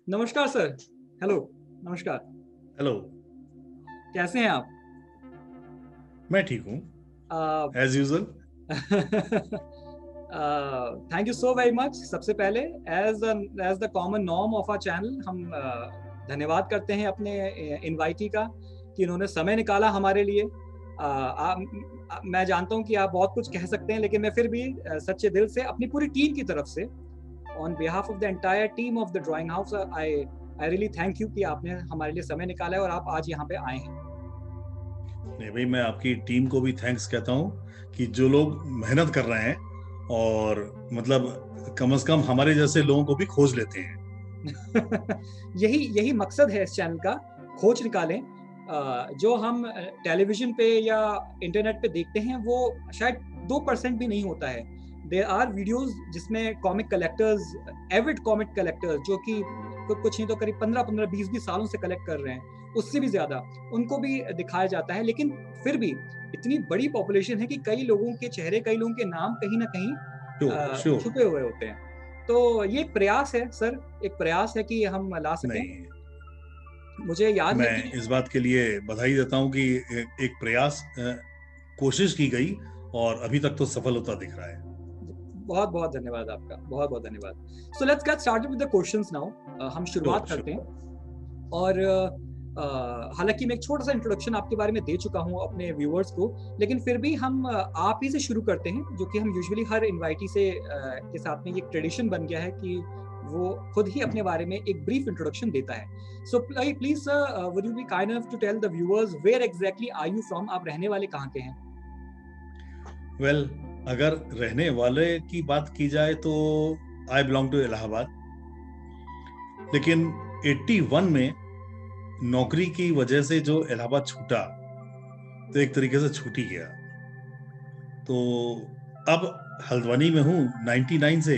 नमस्कार sir. Hello. नमस्कार। Hello. कैसे हैं आप? मैं ठीक हूँ uh, as usual. Thank you so very much. सबसे पहले as the common norm of our channel हम धन्यवाद करते हैं अपने इनवाइटी का कि इन्होंने समय निकाला हमारे लिए। मैं जानता हूँ कि आप बहुत कुछ कह सकते हैं, लेकिन मैं फिर भी सच्चे दिल से अपनी पूरी टीम की तरफ से on behalf of the entire team of the drawing house I really thank you कि आपने हमारे लिए समय निकाला है और आप आज यहाँ पे आए हैं। नहीं भाई, मैं आपकी टीम को भी थैंक्स कहता हूँ कि जो लोग मेहनत कर रहे हैं और मतलब कम से कम हमारे जैसे लोगों को भी खोज लेते हैं। यही मकसद है इस चैनल का, खोज निकालें। जो हम टेलीविजन पे या इंटरनेट पे देखते हैं वो शायद 2% भी नहीं होता है। देयर आर वीडियोस जिसमें comic collectors, avid comic collectors, जो कि कुछ नहीं तो करीब 15-20 सालों से कलेक्ट कर रहे हैं, उससे भी ज्यादा, उनको भी दिखाया जाता है। लेकिन फिर भी इतनी बड़ी पॉपुलेशन है कि कई लोगों के चेहरे, कई लोगों के नाम कहीं ना कहीं श्योर। छुपे हुए होते हैं। तो ये एक प्रयास है सर, एक प्रयास है कि हम ला सकें। नहीं, मुझे याद है मैं कि इस बात के लिए बधाई देता हूँ कि एक प्रयास कोशिश की गई और अभी तक तो सफल होता दिख रहा है। बहुत बहुत धन्यवाद आपका, बहुत बहुत धन्यवाद। So let's get started with the questions now. हम शुरुआत श्योर। करते हैं। और हालांकि मैं एक छोटा सा इंट्रोडक्शन आपके बारे में दे चुका हूं अपने व्यूअर्स को, लेकिन फिर भी हम आप ही से शुरू करते हैं, जो कि हम यूजुअली हर इनवाइटी से के साथ में ये ट्रेडिशन बन गया है कि वो खुद ही अपने बारे में एक ब्रीफ इंट्रोडक्शन देता है। So please sir, would you be kind enough to tell the viewers where exactly are you from? आप रहने वाले कहाँ के हैं? वेल, अगर रहने वाले की बात की जाए तो आई बिलोंग टू इलाहाबाद, लेकिन 81 में नौकरी की वजह से जो इलाहाबाद छूटा तो एक तरीके से छूट ही गया। तो अब हल्द्वानी में हूँ 99 से।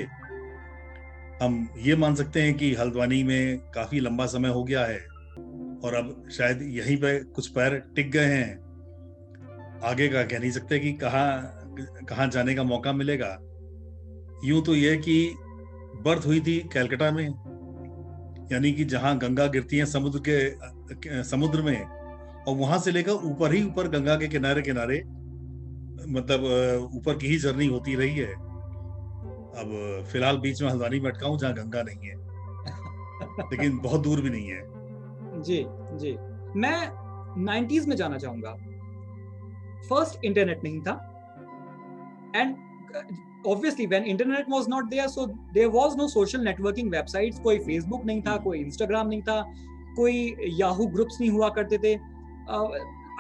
हम ये मान सकते हैं कि हल्द्वानी में काफी लंबा समय हो गया है और अब शायद यहीं पे कुछ पैर टिक गए हैं। आगे का कह नहीं सकते कि कहाँ कहाँ जाने का मौका मिलेगा। यूं तो यह कि बर्थ हुई थी कलकत्ता में, यानी कि जहाँ गंगा गिरती है समुद्र में, और वहां से लेकर ऊपर ही ऊपर गंगा के किनारे किनारे, मतलब ऊपर की ही जर्नी होती रही है। अब फिलहाल बीच में हल्द्वानी में अटका हूँ जहाँ गंगा नहीं है, लेकिन बहुत दूर भी नहीं है। जी जी। मैं 90s में जाना चाहूंगा। फर्स्ट इंटरनेट नहीं था, and obviously when internet was not there, so there was no social networking websites. कोई फेसबुक नहीं था, कोई इंस्टाग्राम नहीं था, कोई याहू ग्रुप्स नहीं हुआ करते थे।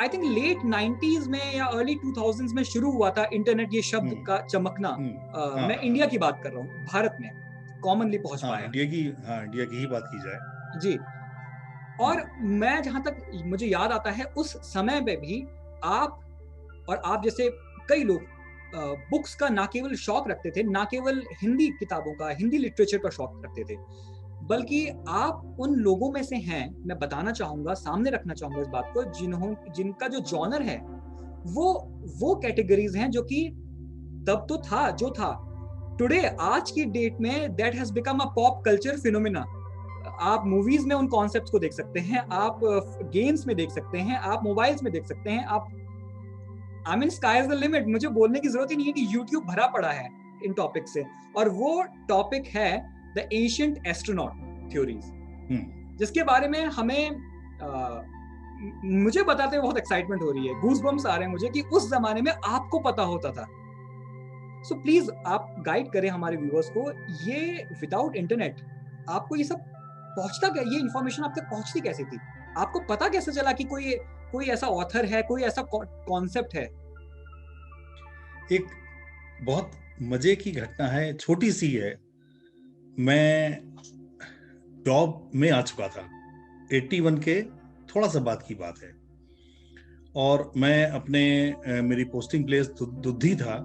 आई थिंक लेट 90s में या अर्ली 2000s में शुरू हुआ था इंटरनेट ये शब्द का चमकना। मैं इंडिया की बात कर रहा हूँ, भारत में कॉमनली पहुंच पाया। इंडिया की ही बात की जाए जी। और मैं जहां तक मुझे याद आता है, उस समय पे भी आप और आप जैसे कई लोग बुक्स का ना केवल शौक रखते थे, ना केवल हिंदी किताबों का, हिंदी लिटरेचर का शौक रखते थे, बल्कि आप उन लोगों में से हैं। मैं बताना चाहूंगा, सामने रखना चाहूंगा इस बात को, जिनका जो जॉनर है वो कैटेगरीज हैं जो कि तब तो था जो था। टुडे, आज की डेट में, that has become a pop culture phenomena. आप मूवीज में उन कॉन्सेप्ट्स को देख सकते हैं, आप गेम्स में देख सकते हैं, आप मोबाइल्स में देख सकते हैं, आप I mean sky is the limit. मुझे बोलने की जरूरत ही नहीं है कि यूट्यूब भरा पड़ा है इन टॉपिक से। और वो टॉपिक है द एंशिएंट एस्ट्रोनॉट थ्योरीज, जिसके बारे में हमें मुझे बताते हुए बहुत एक्साइटमेंट हो रही है, गूज बम्स आ रहे हैं मुझे कि उस जमाने में आपको पता होता था। सो प्लीज आप गाइड करें हमारे व्यूअर्स को। ये विदाउट इंटरनेट आपको ये सब पहुंचता, ये इंफॉर्मेशन आप तक पहुंचती कैसे थी? आपको पता कैसे चला कि कोई ऐसा ऑथर है, कोई ऐसा कॉन्सेप्ट है? एक बहुत मजे की घटना है, छोटी सी है। मैं जॉब में आ चुका था 81 के थोड़ा सा बाद की बात है, और मैं अपने मेरी पोस्टिंग प्लेस दुद्धि था,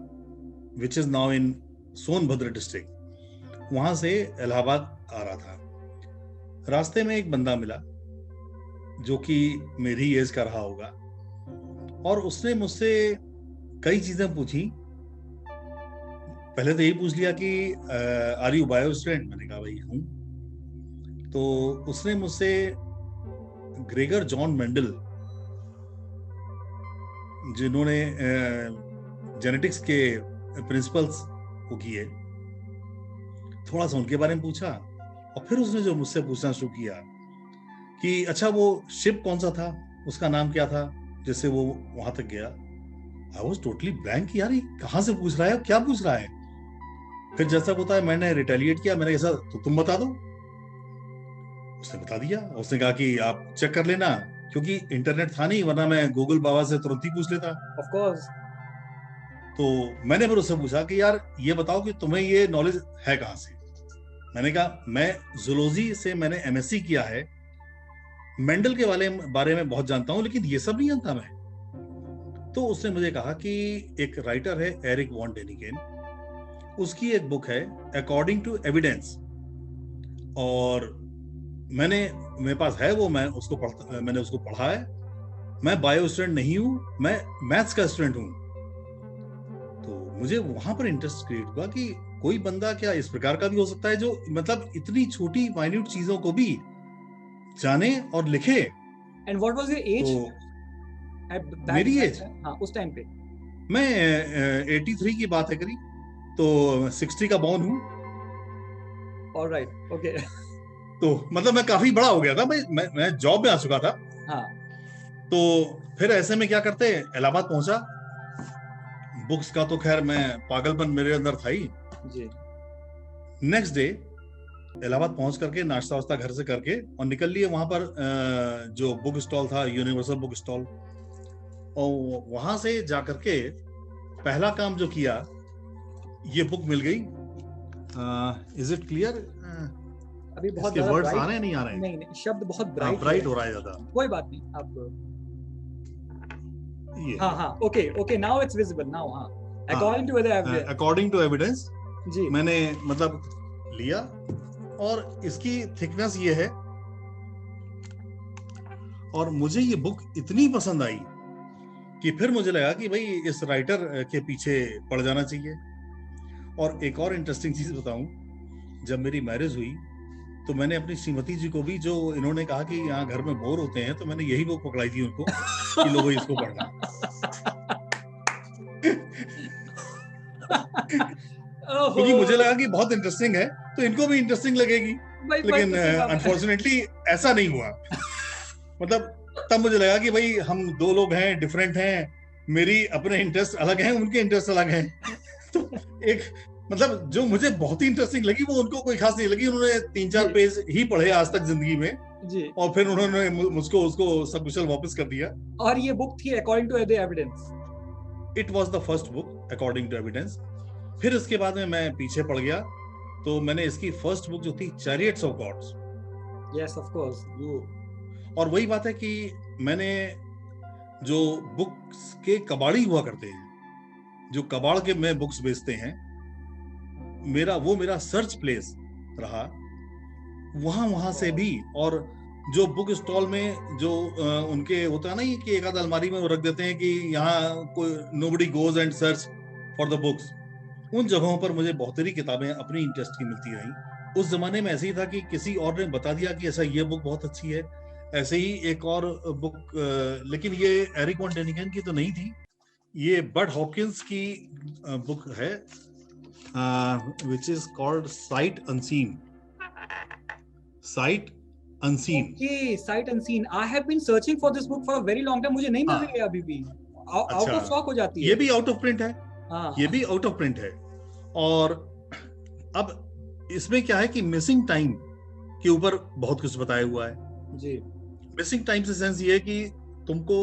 which is now in Sonbhadra district. वहां से इलाहाबाद आ रहा था। रास्ते में एक बंदा मिला जो कि मेरी एज का रहा होगा, और उसने मुझसे कई चीजें पूछी। पहले तो यही पूछ लिया कि आर यू बायो स्टूडेंट? मैंने कहा भाई हूँ। तो उसने मुझसे ग्रेगर जॉन मेंडल, जिन्होंने जेनेटिक्स के प्रिंसिपल्स को किए, थोड़ा सा उनके बारे में पूछा। और फिर उसने जो मुझसे पूछना शुरू किया कि अच्छा वो शिप कौन सा था, उसका नाम क्या था, जिससे वो वहां तक गया। आई वॉज टोटली ब्लैंक, यार ये कहाँ से पूछ रहा है, क्या पूछ रहा है। फिर जैसा होता है मैंने रिटेलिएट किया, मैंने ऐसा तो तुम बता दो। उसने बता दिया। उसने कहा कि आप चेक कर लेना, क्योंकि इंटरनेट था नहीं, वरना मैं गूगल बाबा से तुरंत ही पूछ लेता। Of course. तो मैंने फिर उससे पूछा कि यार ये बताओ कि तुम्हें ये नॉलेज है कहाँ से। मैंने कहा मैं जूलॉजी से मैंने एमएससी किया है, मेंडल के बारे में बहुत जानता हूं, लेकिन ये सब नहीं जानता मैं। तो उसने मुझे कहा कि एक राइटर है एरिक वॉन डेनिकेन, उसकी एक बुक है अकॉर्डिंग टू एविडेंस, और मेरे पास है वो, मैंने उसको पढ़ा है। मैं बायो स्टूडेंट नहीं हूं, मैं मैथ्स का स्टूडेंट हूं। तो मुझे वहां पर इंटरेस्ट क्रिएट हुआ कि कोई बंदा क्या इस प्रकार का भी हो सकता है, जो मतलब इतनी छोटी माइन्यूट चीजों को भी जाने और लिखे। And what was your age? तो मेरी एज, हाँ उस टाइम पे मैं 83 की बात है करीब, तो 60 का बॉर्न हूँ। Alright, okay. तो मतलब मैं काफी बड़ा हो गया था, मैं जॉब में आ चुका था। हाँ। तो फिर ऐसे में क्या करते, इलाहाबाद पहुंचा। बुक्स का तो खैर मैं पागलपन मेरे अंदर था ही जी। नेक्स्ट डे इलाहाबाद पहुंच करके नाश्ता वास्ता घर से करके और निकल लिए वहां पर जो बुक स्टॉल था, यूनिवर्सल बुक स्टॉल, और वहां से जाकर के पहला काम जो किया, ये बुक मिल गई। Is it clear? अभी बहुत इसके वर्ड्स आ रहे हैं, नहीं आ रहे हैं? नहीं, शब्द बहुत ब्राइट हो रहा है ज्यादा। कोई बात नहीं, आप ये हाँ okay now it's visible now. हाँ, अकॉर्डिंग टू एविडेंस। जी, मैंने मतलब लिया, और इसकी थिकनेस ये है, और मुझे ये बुक इतनी पसंद आई कि फिर मुझे लगा कि भाई इस राइटर के पीछे पड़ जाना चाहिए। और एक और इंटरेस्टिंग चीज बताऊं, जब मेरी मैरिज हुई तो मैंने अपनी श्रीमती जी को भी, जो इन्होंने कहा कि यहाँ घर में बोर होते हैं, तो मैंने यही बुक पकड़ाई थी उनको कि लो भाई इसको पढ़ना। क्योंकि मुझे लगा कि बहुत इंटरेस्टिंग है, तो इनको भी इंटरेस्टिंग लगेगी। लेकिन अनफॉर्चुनेटली ऐसा नहीं हुआ। मतलब तब मुझे लगा कि भाई हम दो लोग हैं, डिफरेंट हैं, मेरी अपने इंटरेस्ट अलग हैं, उनके इंटरेस्ट अलग हैं। तो एक मतलब जो मुझे बहुत ही इंटरेस्टिंग लगी वो उनको कोई खास नहीं लगी। उन्होंने 3-4 पेज ही पढ़े आज तक जिंदगी में जी, और फिर उन्होंने मुझको उसको सब कुछ वापस कर दिया। और ये बुक थी according to the evidence. It was the first book according to evidence. फिर इसके बाद में मैं पीछे पड़ गया, तो मैंने इसकी फर्स्ट बुक जो थी chariots of gods. Yes of course. और वही बात है कि मैंने जो बुक्स के कबाड़ी हुआ करते हैं, जो कबाड़ के में बुक्स बेचते हैं, मेरा सर्च प्लेस रहा। वहां से भी, और जो बुक स्टॉल में जो उनके होता है ना कि एक आध अलमारी में वो रख देते हैं कि यहाँ कोई nobody goes and search for the books, उन जगहों पर मुझे बहुत सारी किताबें अपनी इंटरेस्ट की मिलती रही। उस जमाने में ऐसे ही था कि किसी और ने बता दिया कि ऐसा ये बुक बहुत अच्छी है। ऐसे ही एक और बुक, लेकिन ये एरिक वॉन डेनिकेन की तो नहीं थी, ये बड हॉकिंस की बुक है, which is called Sight Unseen. Sight Unseen. Okay, Sight Unseen. I have been searching for this book for a very long time. मुझे नहीं मिल रही है अभी भी। आउट ऑफ स्टॉक हो जाती है। ये भी आउट ऑफ प्रिंट है। ये भी आउट ऑफ प्रिंट है। और अब इसमें क्या है कि मिसिंग टाइम के ऊपर बहुत कुछ बताया हुआ है जी। मिसिंग टाइम से सेंस ये है कि तुमको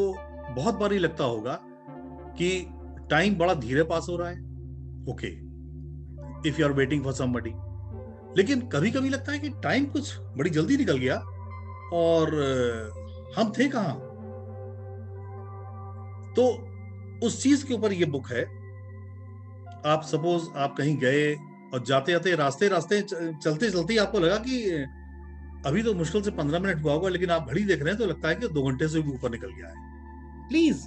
बहुत बार लगता होगा कि टाइम बड़ा धीरे पास हो रहा है, okay, if you are waiting for somebody, लेकिन कभी कभी लगता है कि टाइम कुछ बड़ी जल्दी निकल गया और हम थे कहां। तो उस चीज के ऊपर ये बुक है। आप सपोज आप कहीं गए और जाते जाते रास्ते चलते चलते आपको लगा कि अभी तो मुश्किल से 15 मिनट हुआ होगा, लेकिन आप घड़ी देख रहे हैं तो लगता है कि 2 घंटे से भी ऊपर निकल गया है। Please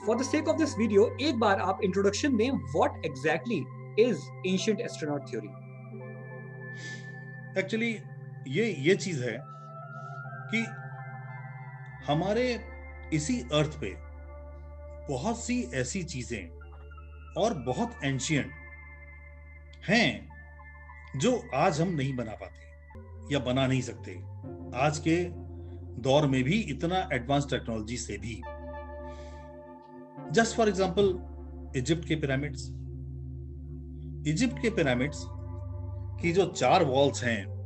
for the sake of this video एक बार आप इंट्रोडक्शन दें, what exactly is ancient astronaut theory. Actually ये चीज है कि हमारे इसी अर्थ पे बहुत सी ऐसी चीजें और बहुत एंशियंट हैं जो आज हम नहीं बना पाते या बना नहीं सकते, आज के दौर में भी इतना एडवांस टेक्नोलॉजी से भी। जस्ट फॉर एग्जांपल, इजिप्ट के पिरामिड्स। इजिप्ट के पिरामिड्स की जो 4 वॉल्स हैं,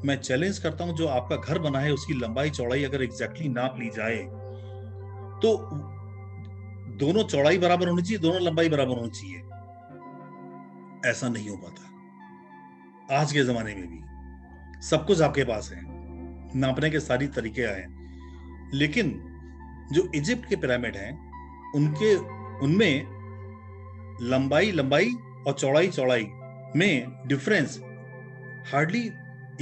मैं चैलेंज करता हूं जो आपका घर बना है उसकी लंबाई चौड़ाई अगर एग्जैक्टली नाप ली जाए तो दोनों चौड़ाई बराबर होनी चाहिए, दोनों लंबाई बराबर होनी चाहिए। ऐसा नहीं हो पाता आज के जमाने में भी। सब कुछ आपके पास है, नापने के सारी तरीके आए, लेकिन जो इजिप्ट के पिरामिड हैं उनमें लंबाई और चौड़ाई में डिफरेंस हार्डली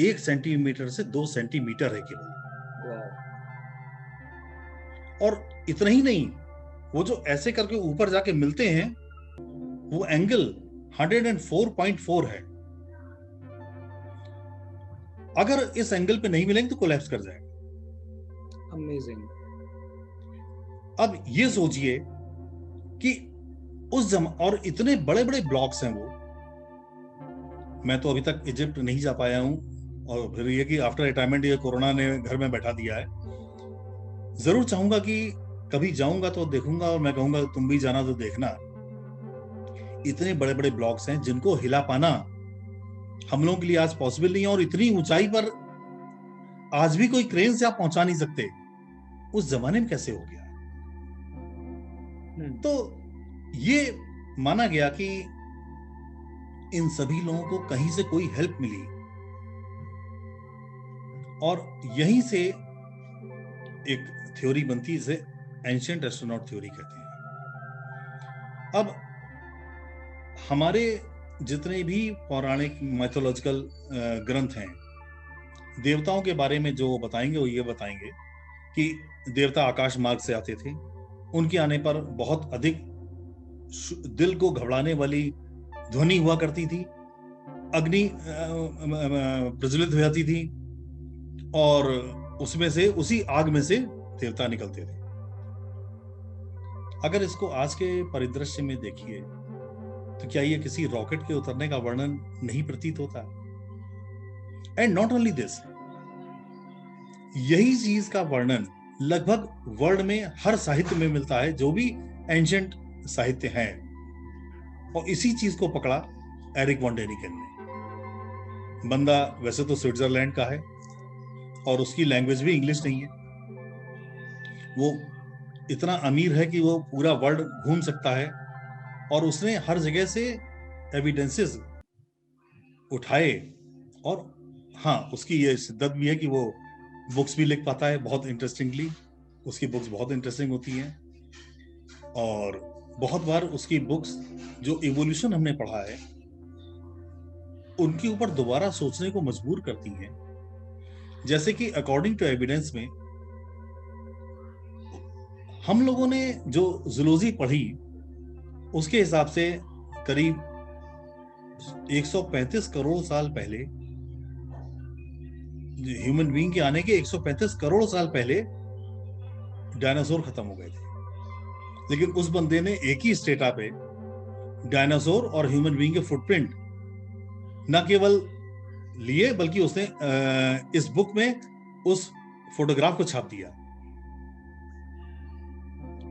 1 सेंटीमीटर से 2 सेंटीमीटर है केवल। और इतना ही नहीं, वो जो ऐसे करके ऊपर जाके मिलते हैं वो एंगल 104.4 है। अगर इस एंगल पे नहीं मिलेंगे तो कोलैप्स कर जाएगा। अमेजिंग। अब ये सोचिए कि उस और इतने बड़े बड़े ब्लॉक्स हैं वो। मैं तो अभी तक इजिप्ट नहीं जा पाया हूं, और फिर ये कि आफ्टर रिटायरमेंट ये कोरोना ने घर में बैठा दिया है। जरूर चाहूंगा कि कभी जाऊंगा तो देखूंगा, और मैं कहूंगा तुम भी जाना तो देखना। इतने बड़े बड़े ब्लॉक्स हैं जिनको हिला पाना हम लोगों के लिए आज पॉसिबल नहीं है, और इतनी ऊंचाई पर आज भी कोई क्रेन से आप पहुंचा नहीं सकते। उस जमाने में कैसे हो गया? तो ये माना गया कि इन सभी लोगों को कहीं से कोई हेल्प मिली, और यहीं से एक थ्योरी बनती, इसे एंशिएंट एस्ट्रोनॉट थ्योरी कहते हैं। अब हमारे जितने भी पौराणिक माइथोलॉजिकल ग्रंथ हैं, देवताओं के बारे में जो बताएंगे वो ये बताएंगे कि देवता आकाश मार्ग से आते थे, उनके आने पर बहुत अधिक दिल को घबराने वाली ध्वनि हुआ करती थी, अग्नि प्रज्वलित हो जाती थी, और उसमें से, उसी आग में से देवता निकलते थे। अगर इसको आज के परिदृश्य में देखिए तो क्या ये किसी रॉकेट के उतरने का वर्णन नहीं प्रतीत होता? एंड नॉट ओनली दिस, यही चीज का वर्णन लगभग वर्ल्ड में हर साहित्य में मिलता है, जो भी एंशिएंट साहित्य है। और इसी चीज को पकड़ा एरिक वॉन डेनिकेन ने। बंदा वैसे तो स्विट्जरलैंड का है और उसकी लैंग्वेज भी इंग्लिश नहीं है। वो इतना अमीर है कि वो पूरा वर्ल्ड घूम सकता है, और उसने हर जगह से एविडेंसेस उठाए। और हाँ, उसकी ये शिद्दत भी है कि वो बुक्स भी लिख पाता है बहुत इंटरेस्टिंगली। उसकी बुक्स बहुत इंटरेस्टिंग होती हैं, और बहुत बार उसकी बुक्स जो इवोल्यूशन हमने पढ़ा है उनके ऊपर दोबारा सोचने को मजबूर करती हैं। जैसे कि अकॉर्डिंग टू एविडेंस में हम लोगों ने जो जूलॉजी पढ़ी उसके हिसाब से करीब 135 करोड़ साल पहले, ह्यूमन बीइंग के आने के 135 करोड़ साल पहले डायनासोर खत्म हो गए थे। लेकिन उस बंदे ने एक ही स्टेटा पे डायनासोर और ह्यूमन बीइंग के फुटप्रिंट न केवल लिए, बल्कि उसने इस बुक में उस फोटोग्राफ को छाप दिया,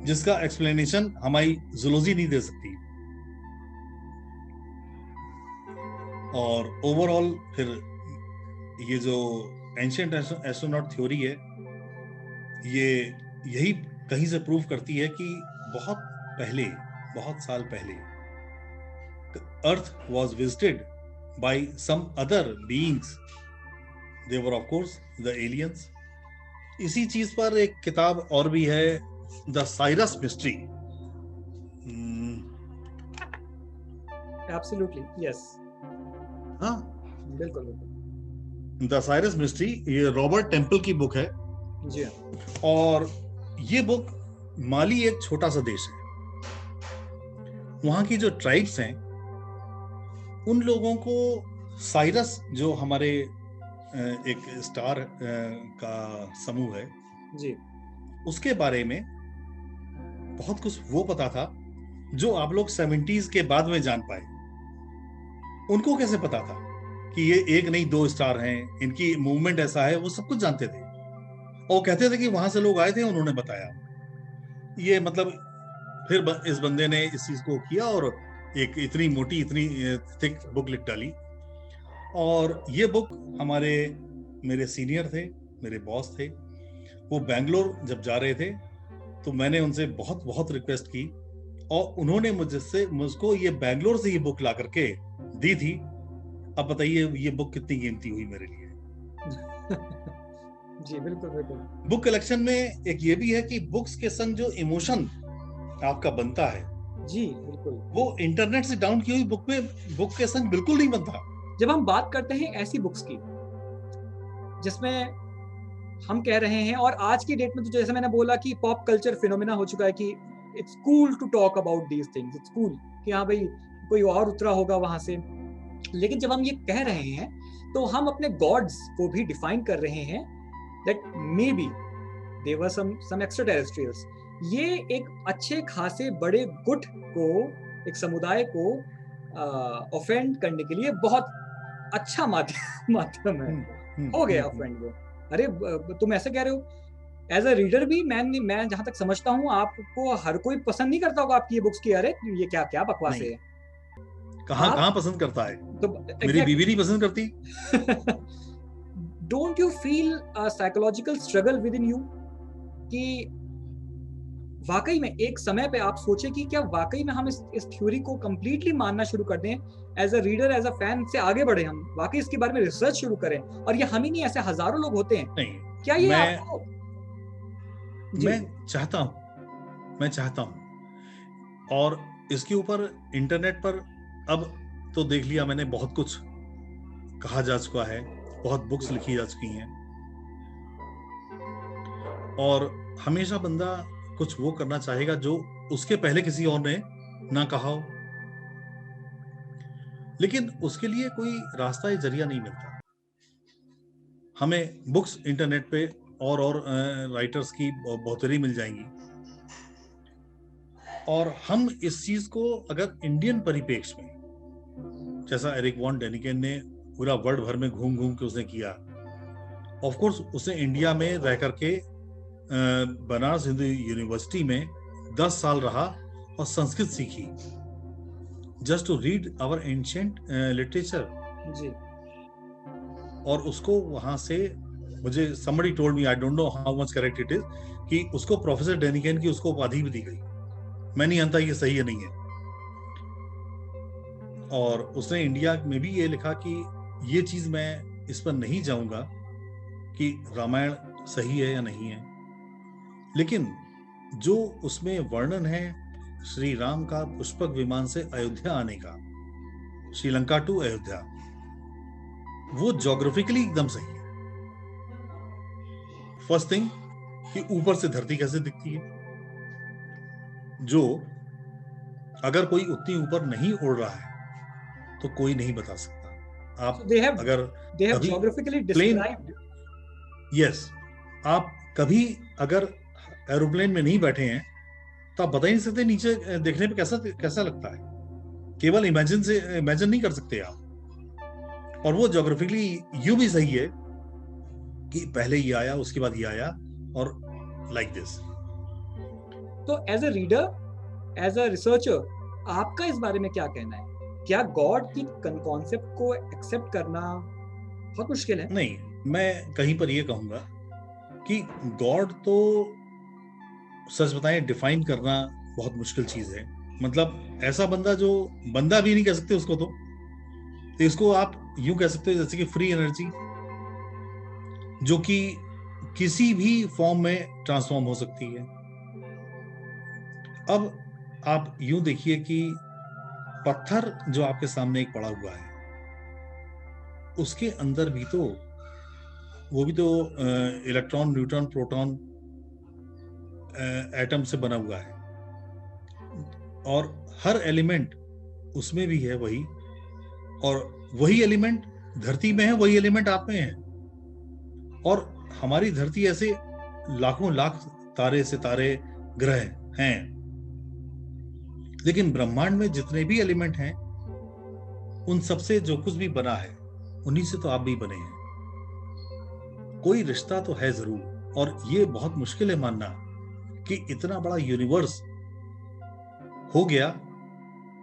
जिसका एक्सप्लेनेशन हमारी जूलॉजी नहीं दे सकती। और ओवरऑल फिर ये जो एंशिएंट एस्ट्रोनॉट थ्योरी है, ये यही कहीं से प्रूव करती है कि बहुत पहले, बहुत साल पहले, earth was visited by some other beings. They were of course the aliens. इसी चीज पर एक किताब और भी है, the Sirius mystery. Absolutely yes. हाँ, बिल्कुल बिल्कुल। द साइरस मिस्ट्री, ये रॉबर्ट टेम्पल की बुक है। जी। और ये बुक, माली एक छोटा सा देश है, वहां की जो ट्राइब्स हैं उन लोगों को साइरस, जो हमारे एक स्टार का समूह है जी, उसके बारे में बहुत कुछ वो पता था जो आप लोग 70s के बाद में जान पाए। उनको कैसे पता था कि ये एक नहीं 2 स्टार हैं, इनकी मूवमेंट ऐसा है, वो सब कुछ जानते थे और कहते थे कि वहां से लोग आए थे, उन्होंने बताया। ये मतलब फिर इस बंदे ने इस चीज को किया और एक इतनी मोटी, इतनी थिक बुक लिख डाली। और ये बुक हमारे मेरे सीनियर थे, मेरे बॉस थे, वो बैंगलोर जब जा रहे थे तो मैंने उनसे बहुत बहुत रिक्वेस्ट की और उन्होंने मुझको ये बैंगलोर से ये बुक ला करके दी थी। अब बताइए ये बुक कितनी कीमती हुई मेरे लिए। जी बिल्कुल बिल्कुल। बुक कलेक्शन में एक ये भी है कि बुक्स के संग जो इमोशन आपका बनता है, जी बिल्कुल, वो इंटरनेट से डाउन की हुई बुक के संग बिल्कुल नहीं बनता। जब हम बात करते हैं ऐसी बुक्स की जिसमें हम कह रहे हैं, और आज की डेट में तो जैसे मैंने बोला कि पॉप कल्चर फिनोमेना हो चुका है कि it's cool to talk about these things, it's cool कि हाँ भाई कोई और उतरा होगा वहां से। लेकिन जब हम ये कह रहे हैं तो हम अपने गॉड्स को भी डिफाइन कर रहे हैं that may be they were some extraterrestrials. ये एक अच्छे खासे बड़े गुट को, एक समुदाय को ऑफेंड करने के लिए बहुत अच्छा माध्यम है। हो गया ऑफेंड वो। अरे तुम ऐसे कह रहे हो। एज अ रीडर भी मैं जहां तक समझता हूँ आपको हर कोई पसंद नहीं करता होगा आपकी ये बुक्स की, अरे ये क्या क्या बकवास है। कहाँ पसंद करता है तो मेरी बीवी नहीं पसंद करती। Don't you feel a psychological struggle with in you कि वाकई में एक समय पे आप सोचे कि क्या वाकई में हम इस थ्योरी को कंप्लीटली मानना शुरू कर दें, as a reader as a fan से आगे बढ़े, हम वाकई इसके बारे में रिसर्च शुरू करें। और ये हम ही नहीं, ऐसे हजारों लोग होते हैं। नहीं, क्या ये आपको मैं चाहता हूं और इसके ऊपर इंटरनेट पर अब तो देख लिया मैंने, बहुत कुछ कहा जा चुका है, बहुत बुक्स लिखी जा चुकी हैं और हमेशा बंदा कुछ वो करना चाहेगा जो उसके पहले किसी और ने ना कहा हो, लेकिन उसके लिए कोई रास्ता या जरिया नहीं मिलता। हमें बुक्स इंटरनेट पे और राइटर्स की बहुतेरी मिल जाएंगी और हम इस चीज को अगर इंडियन परिप्रेक्ष्य में, जैसा एरिक वॉन डेनिकेन ने पूरा वर्ल्ड भर में घूम घूम के उसने किया, ऑफ कोर्स उसने इंडिया में रह करके बनारस हिंदू यूनिवर्सिटी में 10 साल रहा और संस्कृत सीखी, just to read our ancient literature जी। और उसको वहां से, मुझे somebody told me, I don't know how much correct it is, कि उसको प्रोफेसर डेनिकेन की उसको उपाधि भी दी गई। मैं नहीं जानता ये सही है नहीं है। और उसने इंडिया में भी ये लिखा कि ये चीज मैं इस पर नहीं जाऊंगा कि रामायण सही है या नहीं है, लेकिन जो उसमें वर्णन है श्री राम का पुष्पक विमान से अयोध्या आने का, श्रीलंका टू अयोध्या, वो ज्योग्राफिकली एकदम सही है। फर्स्ट थिंग कि ऊपर से धरती कैसे दिखती है, जो अगर कोई उतनी ऊपर नहीं उड़ रहा है तो कोई नहीं बता सकता। आप अगर ज्योग्राफिकली डिस्क्राइब्ड, यस, आप कभी अगर एरोप्लेन में नहीं बैठे हैं तो आप बता ही नहीं सकते नीचे देखने पे कैसा लगता है। केवल इमेजिन नहीं कर सकते आप। और वो ज्योग्राफिकली यूं भी सही है कि पहले ये आया, उसके बाद ये आया, और लाइक दिस। तो as a reader, as a researcher, आपका इस बारे में क्या कहना है? क्या गॉड की कॉन्सेप्ट को एक्सेप्ट करना बहुत मुश्किल है? नहीं, मैं कहीं पर ये कहूंगा कि गॉड तो सच बताएं डिफाइन करना बहुत मुश्किल चीज है। मतलब ऐसा बंदा जो बंदा भी नहीं कह सकते उसको, तो इसको आप यूं कह सकते हो जैसे कि फ्री एनर्जी, जो कि किसी भी फॉर्म में ट्रांसफॉर्म हो सकती है। अब आप यूं देखिए कि पत्थर जो आपके सामने एक पड़ा हुआ है, उसके अंदर भी तो वो भी तो इलेक्ट्रॉन, न्यूट्रॉन, प्रोटॉन, एटम से बना हुआ है और हर एलिमेंट उसमें भी है वही, और वही एलिमेंट धरती में है, वही एलिमेंट आप में है। और हमारी धरती ऐसे लाखों लाख तारे सितारे ग्रह हैं, लेकिन ब्रह्मांड में जितने भी एलिमेंट हैं उन सबसे जो कुछ भी बना है उन्हीं से तो आप भी बने हैं। कोई रिश्ता तो है जरूर, और ये बहुत मुश्किल है मानना कि इतना बड़ा यूनिवर्स हो गया,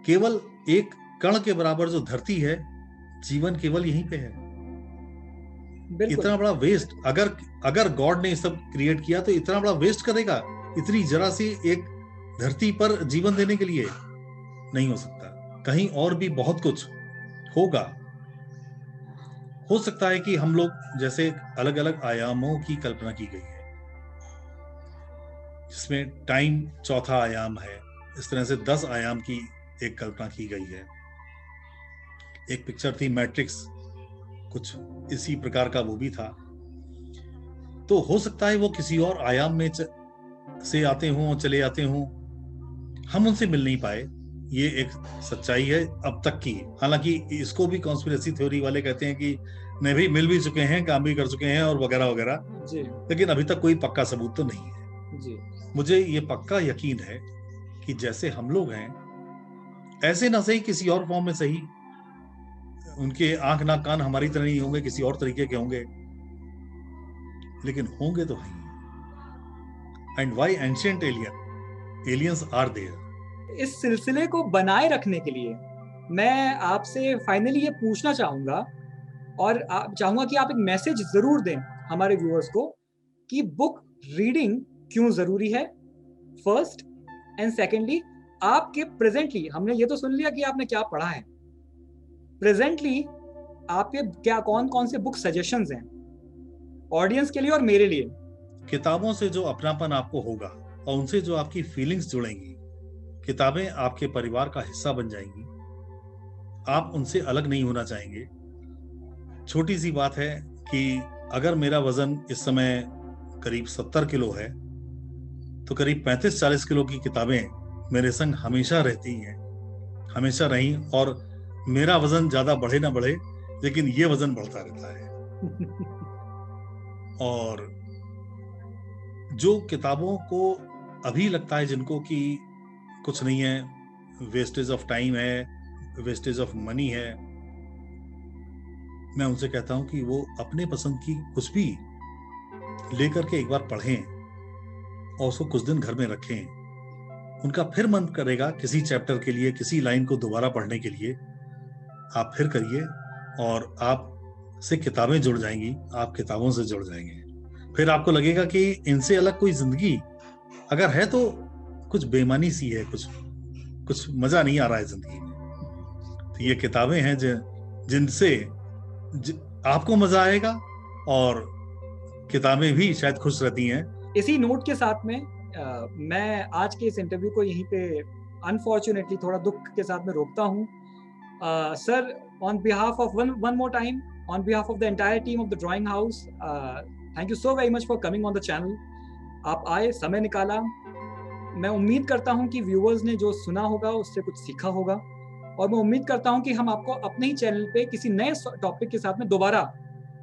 केवल एक कण के बराबर जो धरती है, जीवन केवल यहीं पे है। इतना बड़ा वेस्ट, अगर गॉड ने सब क्रिएट किया तो इतना बड़ा वेस्ट करेगा इतनी जरा सी एक धरती पर जीवन देने के लिए? नहीं हो सकता। कहीं और भी बहुत कुछ होगा। हो सकता है कि हम लोग जैसे अलग अलग आयामों की कल्पना की गई है, जिसमें टाइम चौथा आयाम है, इस तरह से 10 आयाम की एक कल्पना की गई है। एक पिक्चर थी मैट्रिक्स, कुछ इसी प्रकार का वो भी था। तो हो सकता है वो किसी और आयाम में से आते हों, चले आते हों, हम उनसे मिल नहीं पाए। ये एक सच्चाई है अब तक की। हालांकि इसको भी कॉन्स्पिरेसी थ्योरी वाले कहते हैं कि नहीं भाई, मिल भी चुके हैं, काम भी कर चुके हैं और वगैरह वगैरह, लेकिन अभी तक कोई पक्का सबूत तो नहीं है जी। मुझे ये पक्का यकीन है कि जैसे हम लोग हैं, ऐसे ना सही किसी और फॉर्म में सही, उनके आंख नाक कान हमारी तरह नहीं होंगे, किसी और तरीके के होंगे, लेकिन होंगे तो है। And why ancient aliens are there. इस सिलसिले को बनाए रखने के लिए मैं आपसे फाइनली ये पूछना चाहूंगा, और चाहूंगा कि आप एक मैसेज जरूर दें हमारे व्यूअर्स को कि बुक रीडिंग क्यों जरूरी है, फर्स्ट, एंड सेकेंडली आपके प्रेजेंटली, हमने ये तो सुन लिया कि आपने क्या पढ़ा है, प्रेजेंटली आपके क्या कौन कौन से बुक सजेशंस हैं ऑडियंस के लिए और मेरे लिए? किताबों से जो अपनापन आपको होगा और उनसे जो आपकी फीलिंग्स जुड़ेंगी, किताबें आपके परिवार का हिस्सा बन जाएंगी, आप उनसे अलग नहीं होना चाहेंगे। छोटी सी बात है कि अगर मेरा वजन इस समय करीब 70 किलो है, तो करीब 35-40 किलो की किताबें मेरे संग हमेशा रहती हैं, हमेशा रही, और मेरा वजन ज्यादा बढ़े ना बढ़े, लेकिन ये वजन बढ़ता रहता है। और जो किताबों को अभी लगता है जिनको कि कुछ नहीं है, वेस्टेज ऑफ टाइम है, वेस्टेज ऑफ मनी है, मैं उनसे कहता हूं कि वो अपने पसंद की कुछ भी लेकर के एक बार पढ़ें और उसको कुछ दिन घर में रखें। उनका फिर मन करेगा किसी चैप्टर के लिए, किसी लाइन को दोबारा पढ़ने के लिए, आप फिर करिए और आप से किताबें जुड़ जाएंगी, आप किताबों से जुड़ जाएंगे। फिर आपको लगेगा कि इनसे अलग कोई जिंदगी अगर है तो कुछ बेमानी सी है, कुछ मजा नहीं आ रहा है जिंदगी में। तो ये किताबें हैं जिनसे आपको मजा आएगा और किताबें भी शायद खुश रहती हैं। इसी नोट के साथ में मैं आज के इस इंटरव्यू को यहीं पे अनफॉर्चुनेटली थोड़ा दुख के साथ में रोकता हूँ। Sir, on behalf of one more time, on behalf of the entire team of the drawing house, thank you so very much for coming on the channel. आप आए, समय निकाला। मैं उम्मीद करता हूं कि व्यूअर्स ने जो सुना होगा उससे कुछ सीखा होगा, और मैं उम्मीद करता हूं कि हम आपको अपने ही चैनल पे किसी नए टॉपिक के साथ में दोबारा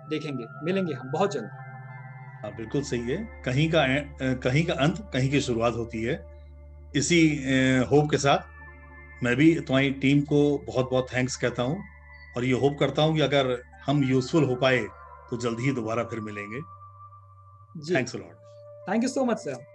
देखेंगे, मिलेंगे हम बहुत जल्द। हाँ, बिल्कुल सही है। कहीं का अंत कहीं की शुरुआत होती है। इसी होप के साथ मैं भी तुम्हारी टीम को बहुत बहुत थैंक्स कहता हूँ, और ये होप करता हूँ कि अगर हम यूजफुल हो पाए तो जल्द ही दोबारा फिर मिलेंगे। Thanks a lot. Thank you so much sir.